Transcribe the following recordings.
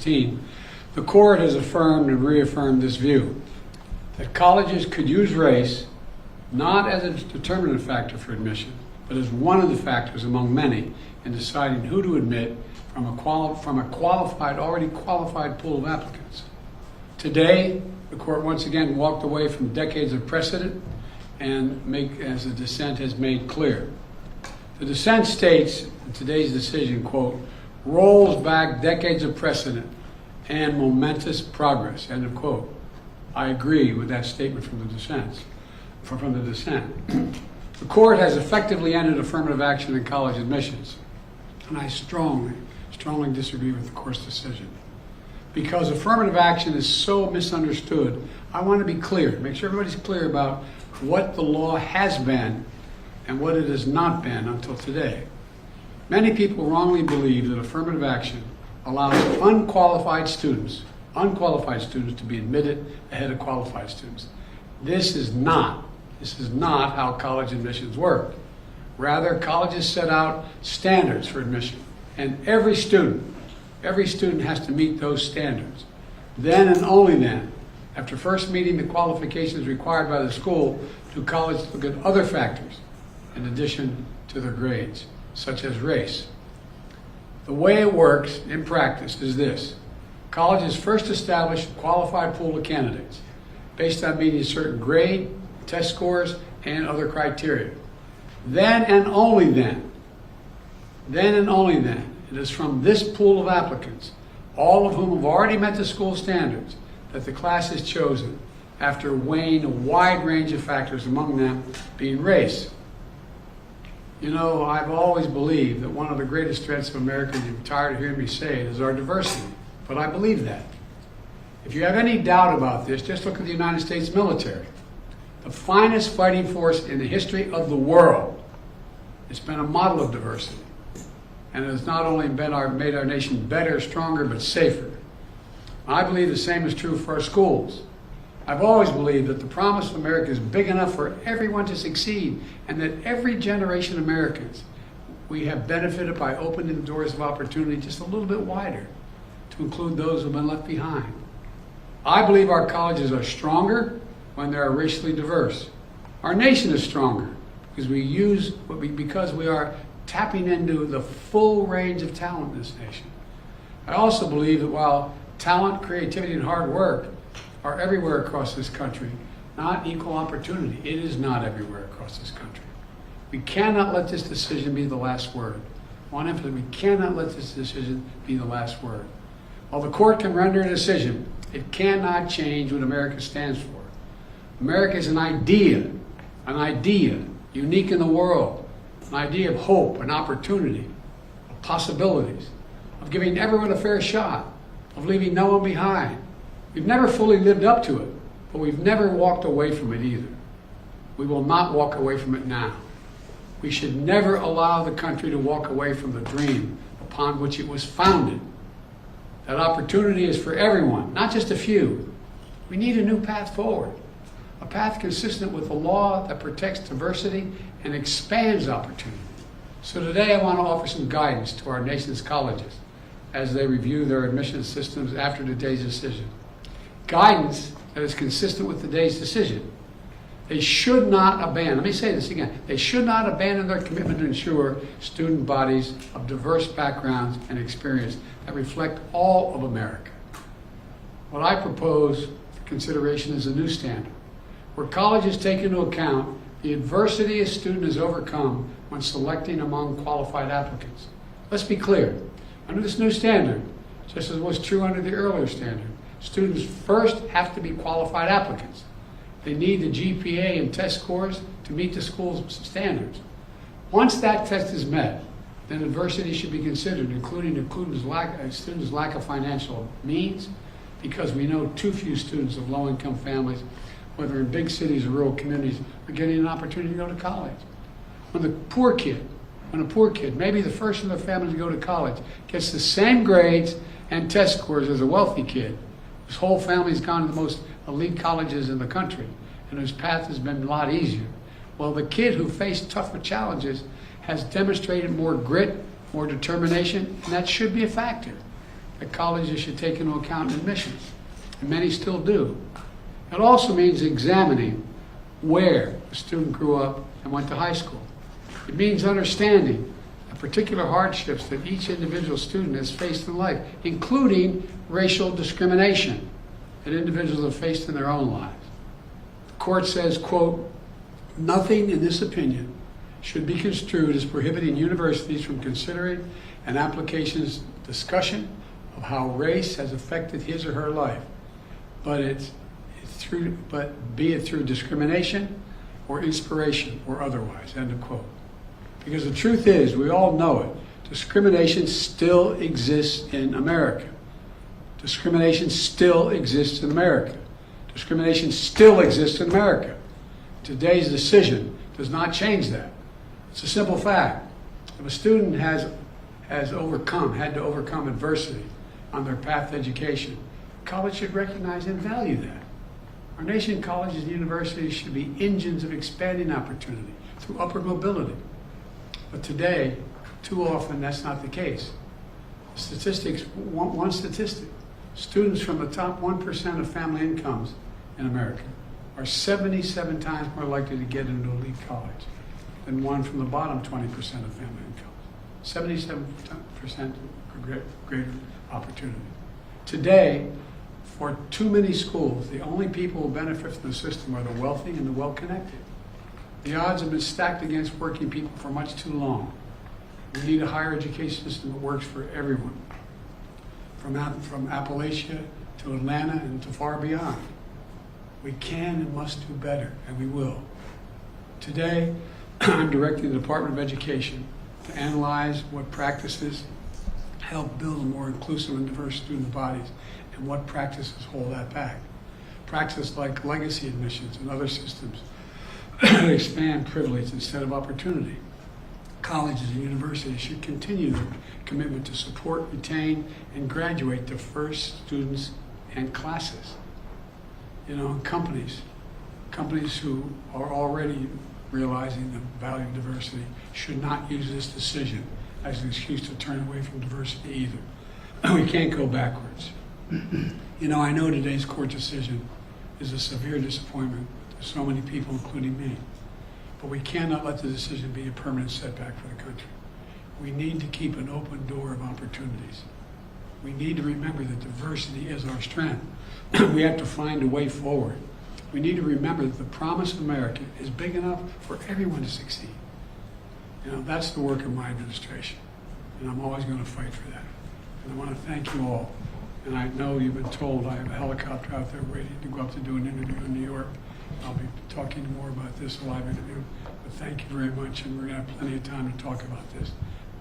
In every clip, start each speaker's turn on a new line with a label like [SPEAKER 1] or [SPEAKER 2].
[SPEAKER 1] 2016, the court has affirmed and reaffirmed this view, that colleges could use race not as a determinative factor for admission, but as one of the factors among many in deciding who to admit from a already qualified pool of applicants. Today, the court once again walked away from decades of precedent and as the dissent has made clear. The dissent states in today's decision, quote, rolls back decades of precedent and momentous progress, end of quote. I agree with that statement from the dissent. The court has effectively ended affirmative action in college admissions, and I strongly disagree with the court's decision. Because affirmative action is so misunderstood, I want to be clear, make sure everybody's clear about what the law has been and what it has not been until today. Many people wrongly believe that affirmative action allows unqualified students to be admitted ahead of qualified students. This is not how college admissions work. Rather, colleges set out standards for admission, and every student has to meet those standards. Then and only then, after first meeting the qualifications required by the school, do colleges look at other factors in addition to their grades, such as race. The way it works in practice is this. Colleges first establish a qualified pool of candidates based on meeting a certain grade, test scores, and other criteria. Then and only then, it is from this pool of applicants, all of whom have already met the school standards, that the class is chosen after weighing a wide range of factors, among them being race. You know, I've always believed that one of the greatest threats of America, and you're tired of hearing me say it, is our diversity. But I believe that. If you have any doubt about this, just look at the United States military. The finest fighting force in the history of the world. It's been a model of diversity. And it has not only made our nation better, stronger, but safer. I believe the same is true for our schools. I've always believed that the promise of America is big enough for everyone to succeed, and that every generation of Americans, we have benefited by opening the doors of opportunity just a little bit wider to include those who have been left behind. I believe our colleges are stronger when they are racially diverse. Our nation is stronger because we are tapping into the full range of talent in this nation. I also believe that while talent, creativity, and hard work are everywhere across this country, not equal opportunity. It is not everywhere across this country. We cannot let this decision be the last word. I want to emphasize, we cannot let this decision be the last word. While the court can render a decision, it cannot change what America stands for. America is an idea unique in the world, an idea of hope and opportunity, of possibilities, of giving everyone a fair shot, of leaving no one behind. We've never fully lived up to it, but we've never walked away from it either. We will not walk away from it now. We should never allow the country to walk away from the dream upon which it was founded. That opportunity is for everyone, not just a few. We need a new path forward, a path consistent with a law that protects diversity and expands opportunity. So today I want to offer some guidance to our nation's colleges as they review their admission systems after today's decision. Guidance that is consistent with today's decision. They should not abandon, let me say this again, they should not abandon their commitment to ensure student bodies of diverse backgrounds and experience that reflect all of America. What I propose for consideration is a new standard, where colleges take into account the adversity a student has overcome when selecting among qualified applicants. Let's be clear, under this new standard, just as was true under the earlier standard, students first have to be qualified applicants. They need the GPA and test scores to meet the school's standards. Once that test is met, then adversity should be considered, including students' lack of financial means, because we know too few students of low-income families, whether in big cities or rural communities, are getting an opportunity to go to college. When a poor kid, maybe the first in their family to go to college, gets the same grades and test scores as a wealthy kid, whose whole family's gone to the most elite colleges in the country, and whose path has been a lot easier. Well, the kid who faced tougher challenges has demonstrated more grit, more determination, and that should be a factor. that colleges should take into account in admissions, and many still do. It also means examining where a student grew up and went to high school. It means understanding the particular hardships that each individual student has faced in life, including racial discrimination that individuals have faced in their own lives. The court says, quote, "Nothing in this opinion should be construed as prohibiting universities from considering an application's discussion of how race has affected his or her life, but be it through discrimination or inspiration or otherwise," end of quote. Because the truth is, we all know it, discrimination still exists in America. Discrimination still exists in America. Discrimination still exists in America. Today's decision does not change that. It's a simple fact. If a student had to overcome adversity on their path to education, college should recognize and value that. Our nation colleges and universities should be engines of expanding opportunity through upward mobility. But today, too often, that's not the case. Statistics, one statistic, students from the top 1% of family incomes in America are 77 times more likely to get into elite college than one from the bottom 20% of family incomes. 77% greater opportunity. Today, for too many schools, the only people who benefit from the system are the wealthy and the well-connected. The odds have been stacked against working people for much too long. We need a higher education system that works for everyone, from Appalachia to Atlanta and to far beyond. We can and must do better, and we will. Today, I'm directing the Department of Education to analyze what practices help build a more inclusive and diverse student bodies and what practices hold that back. Practices like legacy admissions and other systems that expand privilege instead of opportunity. Colleges and universities should continue their commitment to support, retain, and graduate diverse students and classes. You know, companies who are already realizing the value of diversity should not use this decision as an excuse to turn away from diversity either. We can't go backwards. You know, I know today's court decision is a severe disappointment to so many people, including me. But we cannot let the decision be a permanent setback for the country. We need to keep an open door of opportunities. We need to remember that diversity is our strength. We have to find a way forward. We need to remember that the promise of America is big enough for everyone to succeed. You know, that's the work of my administration, and I'm always going to fight for that. And I want to thank you all. And I know you've been told I have a helicopter out there waiting to go up to do an interview in New York. I'll be talking more about this live interview. But thank you very much, and we're going to have plenty of time to talk about this.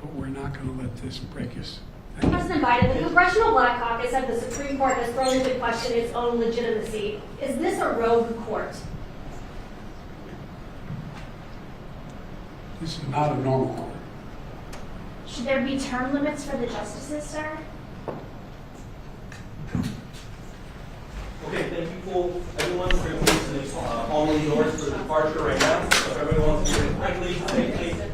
[SPEAKER 1] But we're not going to let this break us.
[SPEAKER 2] President Biden, the Congressional Black Caucus said the Supreme Court has thrown into question its own legitimacy. Is this a rogue court?
[SPEAKER 1] This is not a normal court.
[SPEAKER 2] Should there be term limits for the justices, sir?
[SPEAKER 3] Okay, thank you for everyone. We're going to move to the all in the order for the departure right now. So if everyone wants to do it quickly, safely.